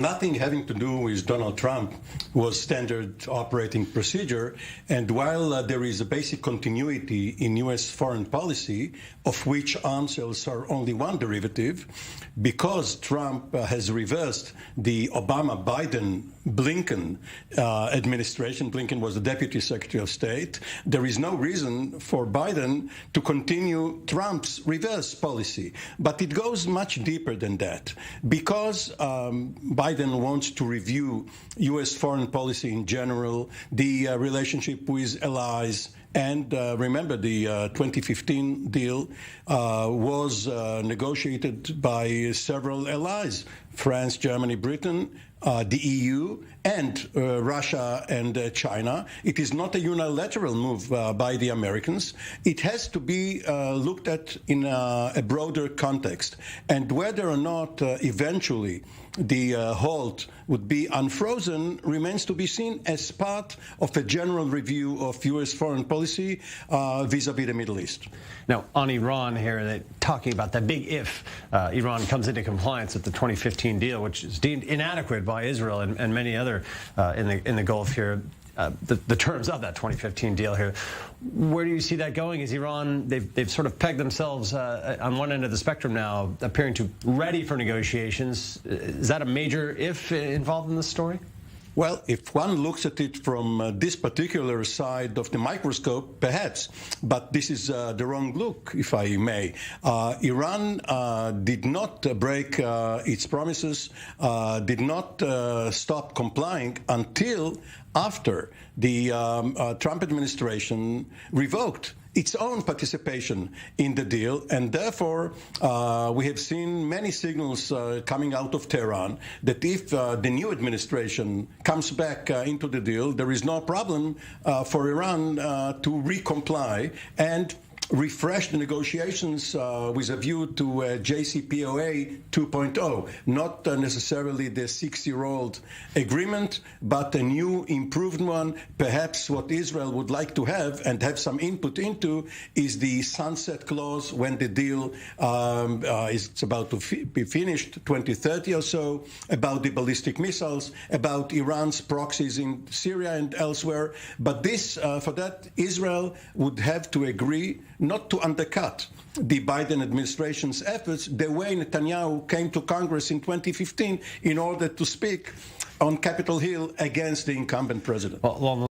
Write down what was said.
Nothing having to do with Donald Trump was standard operating procedure. And while there is a basic continuity in U.S. foreign policy, of which arms sales are only one derivative, because Trump has reversed the Obama-Biden-Blinken administration, Blinken was the Deputy Secretary of State, there is no reason for Biden to continue Trump's reverse policy. But it goes much deeper than that, because Biden wants to review U.S. foreign policy in general, the relationship with allies, and remember, the 2015 deal was negotiated by several allies: France, Germany, Britain, the EU, and Russia and China. It is not a unilateral move by the Americans. It has to be looked at in a broader context. And whether or not eventually the halt would be unfrozen remains to be seen as part of a general review of U.S. foreign policy vis-a-vis the Middle East. Now, on Iran here, talking about that big if Iran comes into compliance with the 2015 deal, which is deemed inadequate by Israel and many other in the Gulf here, the terms of that 2015 deal here. Where do you see that going? Is Iran, they've sort of pegged themselves on one end of the spectrum now, appearing to ready for negotiations. Is that a major if involved in this story? Well, if one looks at it from this particular side of the microscope, perhaps, but this is the wrong look, if I may. Iran did not break its promises, did not stop complying until after the Trump administration revoked its own participation in the deal, and therefore we have seen many signals coming out of Tehran that if the new administration comes back into the deal, there is no problem for Iran to recomply and refresh the negotiations with a view to JCPOA 2.0, not necessarily the 6-year-old agreement, but a new improved one. Perhaps what Israel would like to have and have some input into is the sunset clause when the deal is about to be finished, 2030 or so, about the ballistic missiles, about Iran's proxies in Syria and elsewhere. But this, for that, Israel would have to agree not to undercut the Biden administration's efforts the way Netanyahu came to Congress in 2015 in order to speak on Capitol Hill against the incumbent president. Well,